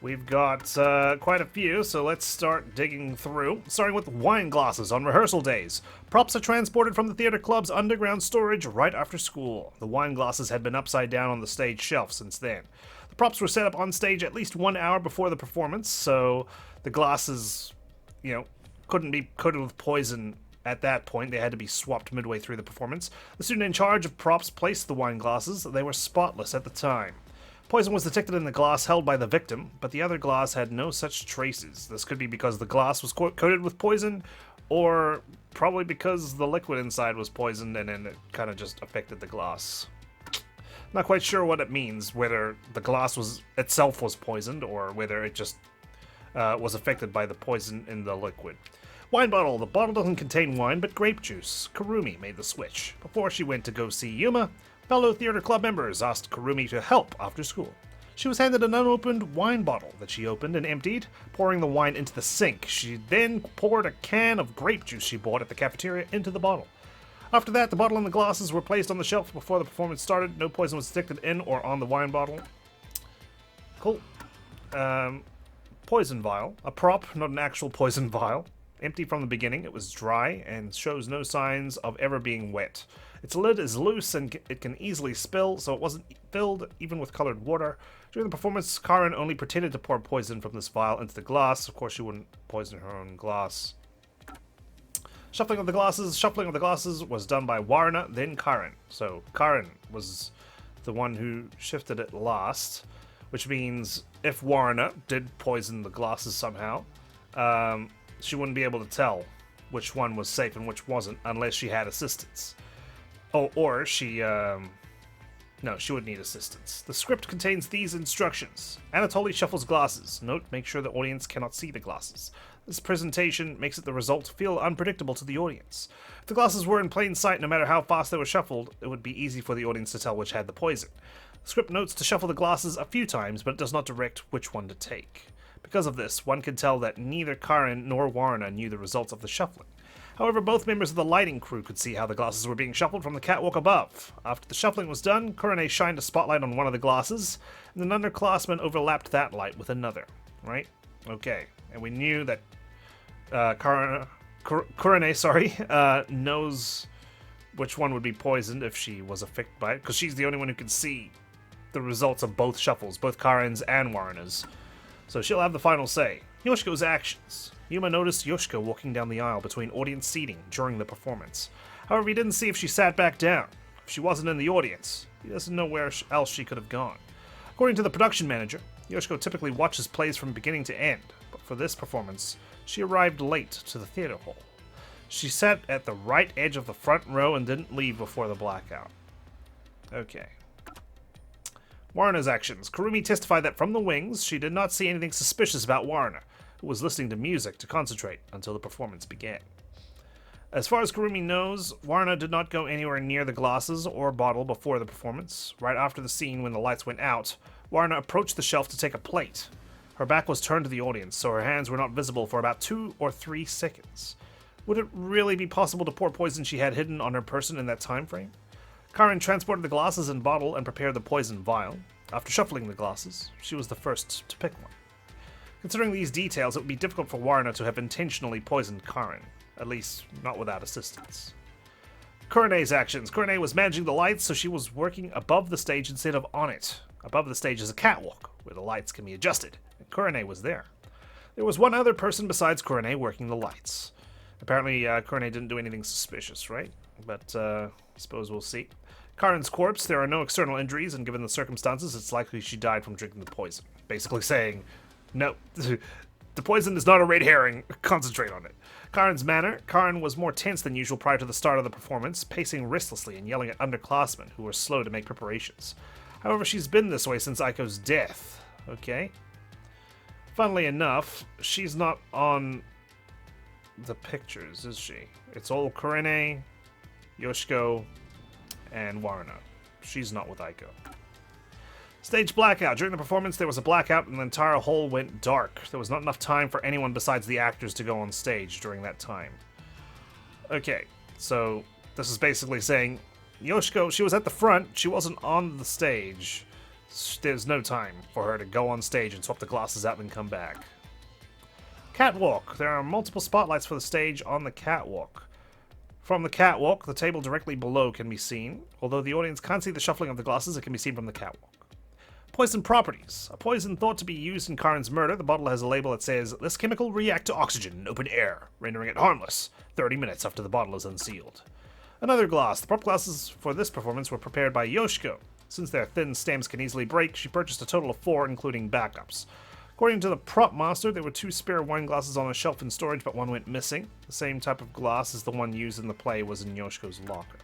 We've got quite a few, so let's start digging through. Starting with wine glasses on rehearsal days. Props are transported from the theater club's underground storage right after school. The wine glasses had been upside down on the stage shelf since then. The props were set up on stage at least 1 hour before the performance, so the glasses, couldn't be coated with poison at that point. They had to be swapped midway through the performance. The student in charge of props placed the wine glasses. They were spotless at the time. Poison was detected in the glass held by the victim, but the other glass had no such traces. This could be because the glass was coated with poison, or probably because the liquid inside was poisoned and then it kind of just affected the glass. Not quite sure what it means, whether the glass itself was poisoned or whether it just was affected by the poison in the liquid. Wine bottle. The bottle doesn't contain wine, but grape juice. Kurumi made the switch. Before she went to go see Yuma, fellow theater club members asked Kurumi to help after school. She was handed an unopened wine bottle that she opened and emptied, pouring the wine into the sink. She then poured a can of grape juice she bought at the cafeteria into the bottle. After that, the bottle and the glasses were placed on the shelf before the performance started. No poison was detected in or on the wine bottle. Cool. Poison vial. A prop, not an actual poison vial. Empty from the beginning, it was dry and shows no signs of ever being wet. Its lid is loose and it can easily spill, so it wasn't filled even with colored water. During the performance, Karen only pretended to pour poison from this vial into the glass. Of course, she wouldn't poison her own glass. Shuffling of the glasses was done by Warna, then Karen. So Karen was the one who shifted it last, which means if Warner did poison the glasses somehow, she wouldn't be able to tell which one was safe and which wasn't unless she had assistance. Or she, no, she would need assistance. The script contains these instructions. Anatoly shuffles glasses. Note, make sure the audience cannot see the glasses. This presentation makes the result feel unpredictable to the audience. If the glasses were in plain sight, no matter how fast they were shuffled, it would be easy for the audience to tell which had the poison. The script notes to shuffle the glasses a few times, but it does not direct which one to take. Because of this, one can tell that neither Karen nor Warner knew the results of the shuffling. However, both members of the lighting crew could see how the glasses were being shuffled from the catwalk above. After the shuffling was done, Kurane shined a spotlight on one of the glasses, and an underclassman overlapped that light with another. Right? Okay. And we knew that Kurane, knows which one would be poisoned if she was affected by it, because she's the only one who can see the results of both shuffles, both Karen's and Warner's. So she'll have the final say. Yoshiko's actions. Yuma noticed Yoshiko walking down the aisle between audience seating during the performance. However, he didn't see if she sat back down. If she wasn't in the audience, he doesn't know where else she could have gone. According to the production manager, Yoshiko typically watches plays from beginning to end, but for this performance, she arrived late to the theater hall. She sat at the right edge of the front row and didn't leave before the blackout. Okay. Warner's actions. Kurumi testified that from the wings, she did not see anything suspicious about Warner, who was listening to music to concentrate until the performance began. As far as Kurumi knows, Warner did not go anywhere near the glasses or bottle before the performance. Right after the scene when the lights went out, Warner approached the shelf to take a plate. Her back was turned to the audience, so her hands were not visible for about 2 or 3 seconds. Would it really be possible to pour poison she had hidden on her person in that time frame? Karen transported the glasses and bottle and prepared the poison vial. After shuffling the glasses, she was the first to pick one. Considering these details, it would be difficult for Warner to have intentionally poisoned Karen, at least not without assistance. Kurane's actions. Kurane was managing the lights, so she was working above the stage instead of on it. Above the stage is a catwalk, where the lights can be adjusted, and Kurane was there. There was one other person besides Kurane working the lights. Apparently, Kurane didn't do anything suspicious, right? But, I suppose we'll see. Karen's corpse, there are no external injuries, and given the circumstances, it's likely she died from drinking the poison. Basically saying, no, the poison is not a red herring, concentrate on it. Karen's manner, Karen was more tense than usual prior to the start of the performance, pacing restlessly and yelling at underclassmen who were slow to make preparations. However, she's been this way since Aiko's death. Okay. Funnily enough, she's not on the pictures, is she? It's all Kurane, Yoshiko, and Warner. She's not with Aiko. Stage blackout. During the performance, there was a blackout and the entire hall went dark. There was not enough time for anyone besides the actors to go on stage during that time. Okay, so this is basically saying Yoshiko, she was at the front, she wasn't on the stage. There's no time for her to go on stage and swap the glasses out and come back. Catwalk. There are multiple spotlights for the stage on the catwalk. From the catwalk, the table directly below can be seen. Although the audience can't see the shuffling of the glasses, it can be seen from the catwalk. Poison properties. A poison thought to be used in Karen's murder. The bottle has a label that says, "This chemical react to oxygen in open air, rendering it harmless 30 minutes after the bottle is unsealed." Another glass. The prop glasses for this performance were prepared by Yoshiko. Since their thin stems can easily break, she purchased a total of 4, including backups. According to the prop master, there were 2 spare wine glasses on a shelf in storage, but one went missing. The same type of glass as the one used in the play was in Yoshiko's locker.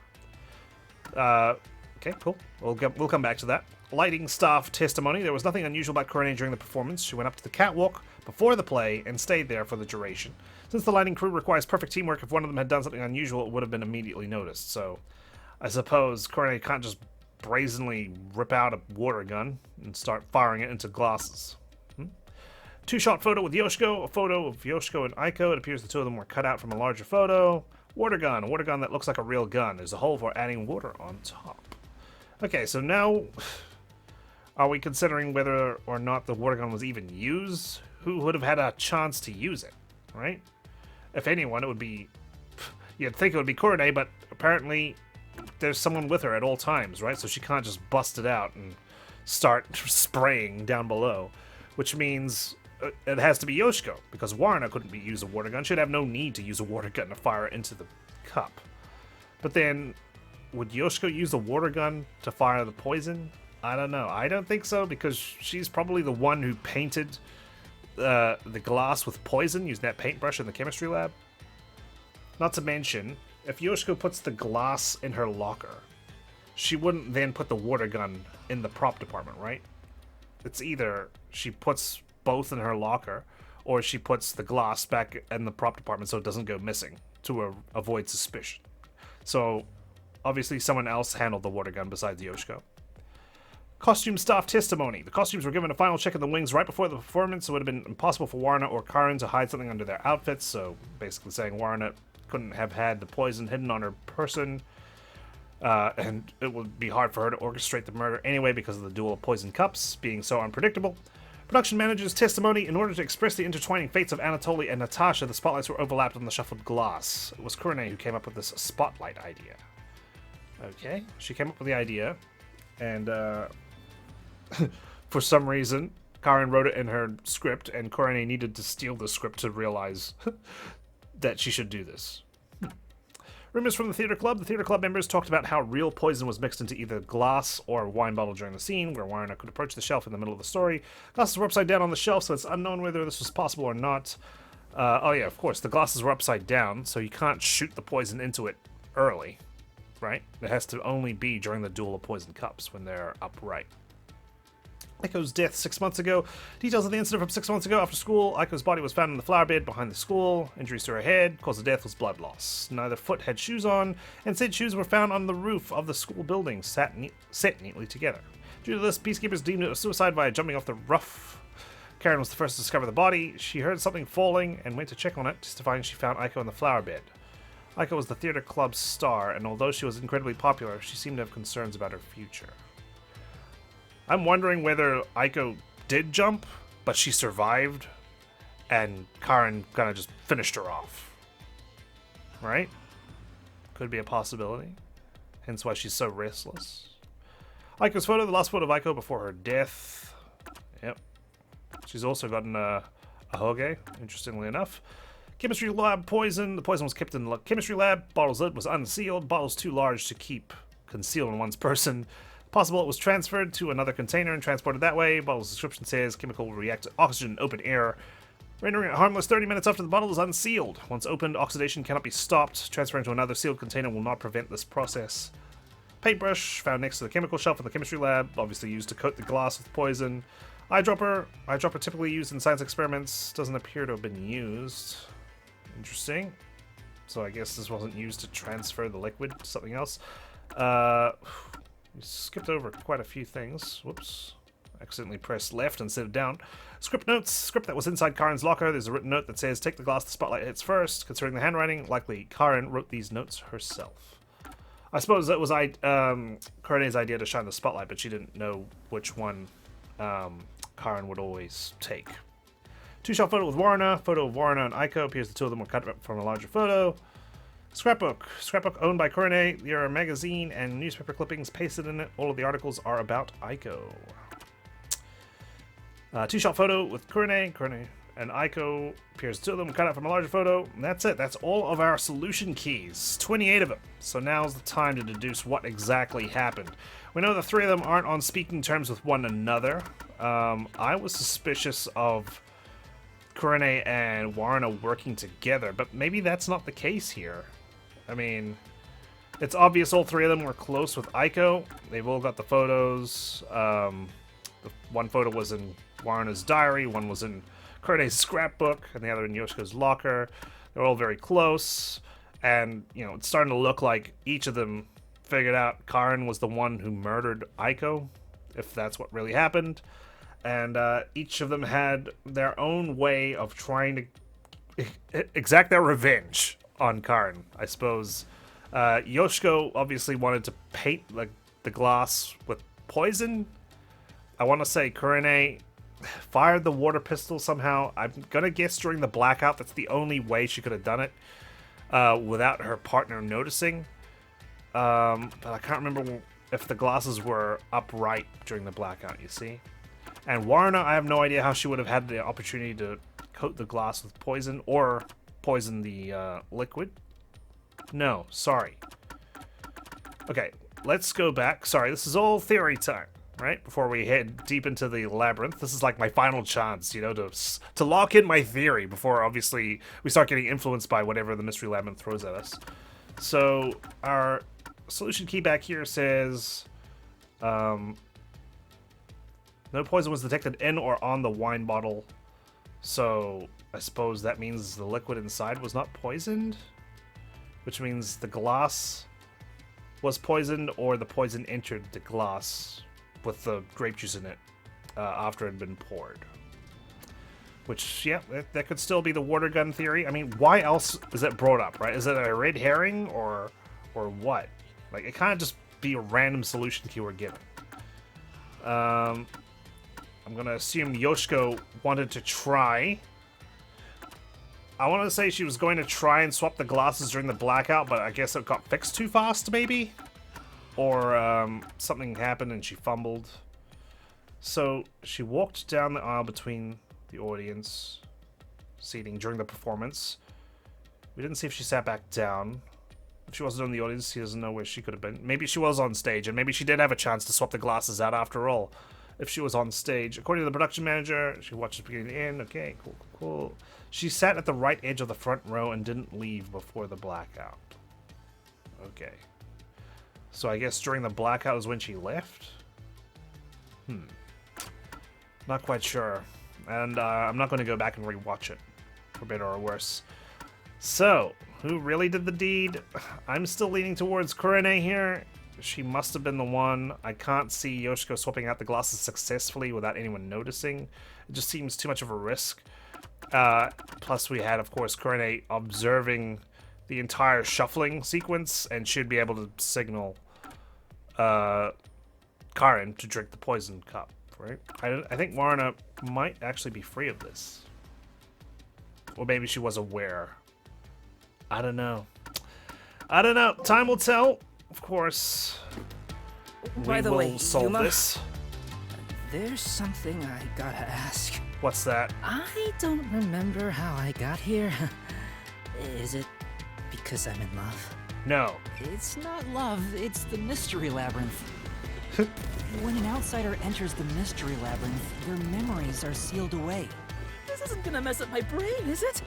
Okay, cool. We'll come back to that. Lighting staff testimony. There was nothing unusual about Kurane during the performance. She went up to the catwalk before the play and stayed there for the duration. Since the lighting crew requires perfect teamwork, if one of them had done something unusual, it would have been immediately noticed. So, I suppose Kurane can't just brazenly rip out a water gun and start firing it into glasses. 2-shot photo with Yoshiko, a photo of Yoshiko and Aiko. It appears the two of them were cut out from a larger photo. Water gun, a water gun that looks like a real gun. There's a hole for adding water on top. Okay, so now, are we considering whether or not the water gun was even used? Who would have had a chance to use it, right? If anyone, it would be, you'd think it would be Kurane, but apparently there's someone with her at all times, right? So she can't just bust it out and start spraying down below, which means it has to be Yoshiko, because Warner couldn't use a water gun. She'd have no need to use a water gun to fire it into the cup. But then, would Yoshiko use a water gun to fire the poison? I don't know. I don't think so, because she's probably the one who painted the glass with poison using that paintbrush in the chemistry lab. Not to mention, if Yoshiko puts the glass in her locker, she wouldn't then put the water gun in the prop department, right? It's either she puts both in her locker, or she puts the glass back in the prop department so it doesn't go missing to avoid suspicion. So, obviously someone else handled the water gun besides Yoshiko. Costume staff testimony. The costumes were given a final check in the wings right before the performance, so it would have been impossible for Warna or Karen to hide something under their outfits, so basically saying Warna couldn't have had the poison hidden on her person, and it would be hard for her to orchestrate the murder anyway because of the duel of poison cups being so unpredictable. Production manager's testimony. In order to express the intertwining fates of Anatoly and Natasha, the spotlights were overlapped on the shuffled glass. It was Kurene who came up with this spotlight idea. Okay, she came up with the idea, and for some reason, Karen wrote it in her script, and Kurene needed to steal the script to realize that she should do this. Rumors from the theater club. The theater club members talked about how real poison was mixed into either glass or wine bottle during the scene, where Warner could approach the shelf in the middle of the story. Glasses were upside down on the shelf, so it's unknown whether this was possible or not. Oh yeah, of course, the glasses were upside down, so you can't shoot the poison into it early, right? It has to only be during the duel of poison cups when they're upright. Aiko's death 6 months ago. Details of the incident from 6 months ago. After school, Aiko's body was found in the flower bed behind the school. Injuries to her head. Cause of death was blood loss. Neither foot had shoes on, and said shoes were found on the roof of the school building, set neatly together. Due to this, peacekeepers deemed it a suicide by jumping off the roof. Karen was the first to discover the body. She heard something falling and went to check on it, testifying she found Aiko in the flower bed. Aiko was the theater club's star, and although she was incredibly popular, she seemed to have concerns about her future. I'm wondering whether Aiko did jump, but she survived, and Karen kind of just finished her off. Right? Could be a possibility. Hence why she's so restless. Aiko's photo, the last photo of Aiko before her death. Yep. She's also gotten a hoge, interestingly enough. Chemistry lab poison. The poison was kept in the chemistry lab. Bottle's lid was unsealed. Bottle's too large to keep concealed in one's person. Possible it was transferred to another container and transported that way. Bottle's description says chemical will react to oxygen in open air, rendering it harmless 30 minutes after the bottle is unsealed. Once opened, oxidation cannot be stopped. Transferring to another sealed container will not prevent this process. Paintbrush found next to the chemical shelf in the chemistry lab, obviously used to coat the glass with poison. Eyedropper typically used in science experiments, doesn't appear to have been used. Interesting. So I guess this wasn't used to transfer the liquid to something else. We skipped over quite a few things. Whoops. Accidentally pressed left instead of down. Script notes. Script that was inside Karen's locker. There's a written note that says, take the glass the spotlight hits first. Considering the handwriting, likely Karen wrote these notes herself. I suppose that was Karene's idea to shine the spotlight, but she didn't know which one Karen would always take. Two-shot photo with Warna. Photo of Warna and Aiko. Appears the two of them were cut from a larger photo. Scrapbook. Scrapbook owned by Kurene. There are magazine and newspaper clippings pasted in it. All of the articles are about Aiko. Two-shot photo with Kurene. Kurene and Aiko. Appears two of them cut out from a larger photo. And that's it. That's all of our solution keys. 28 of them. So now's the time to deduce what exactly happened. We know the three of them aren't on speaking terms with one another. I was suspicious of Kurene and Warna working together, but maybe that's not the case here. I mean, it's obvious all three of them were close with Aiko. They've all got the photos. The one photo was in Warna's diary, one was in Kurene's scrapbook, and the other in Yoshiko's locker. They're all very close, and, you know, it's starting to look like each of them figured out Karen was the one who murdered Aiko, if that's what really happened. And each of them had their own way of trying to exact their revenge on Karen, I suppose. Yoshiko obviously wanted to paint like the glass with poison. I want to say Kurene fired the water pistol somehow. I'm going to guess during the blackout. That's the only way she could have done it without her partner noticing. But I can't remember if the glasses were upright during the blackout, you see. And Warna, I have no idea how she would have had the opportunity to coat the glass with poison or poison the liquid. No, sorry. Okay, let's go back. Sorry, this is all theory time. right? Before we head deep into the labyrinth. This is like my final chance, you know, to lock in my theory before, obviously, we start getting influenced by whatever the mystery labyrinth throws at us. So, our solution key back here says, no poison was detected in or on the wine bottle. So, I suppose that means the liquid inside was not poisoned? Which means the glass was poisoned, or the poison entered the glass with the grape juice in it after it had been poured. Which, yeah, that could still be the water gun theory. I mean, why else is it brought up, right? Is it a red herring or what? Like, it can't just be a random solution key we're given. I'm gonna assume Yoshiko wanted to try. I want to say she was going to try and swap the glasses during the blackout, but I guess it got fixed too fast, maybe? Or something happened and she fumbled. So she walked down the aisle between the audience seating during the performance. We didn't see if she sat back down. If she wasn't in the audience, he doesn't know where she could have been. Maybe she was on stage, and maybe she did have a chance to swap the glasses out after all. If she was on stage. According to the production manager, she watched it beginning to end. Okay, cool. She sat at the right edge of the front row and didn't leave before the blackout. Okay. So I guess during the blackout is when she left? Not quite sure. And I'm not going to go back and rewatch it, for better or worse. So, who really did the deed? I'm still leaning towards Kurane here. She must have been the one. I can't see Yoshiko swapping out the glasses successfully without anyone noticing. It just seems too much of a risk. Plus we had, of course, Kurane observing the entire shuffling sequence and should be able to signal Karen to drink the poison cup, right? I think Marna might actually be free of this. Or maybe she was aware. I don't know. Time will tell. Of course, By the way, solve Yuma, this. There's something I gotta ask. What's that? I don't remember how I got here. Is it because I'm in love? No. It's not love, it's the mystery labyrinth. When an outsider enters the mystery labyrinth, their memories are sealed away. This isn't gonna mess up my brain, is it?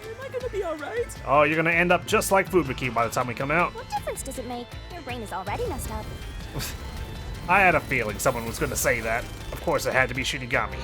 Am I gonna be alright? Oh, you're gonna end up just like Fubuki by the time we come out. What difference does it make? Your brain is already messed up. I had a feeling someone was gonna say that. Of course, it had to be Shinigami.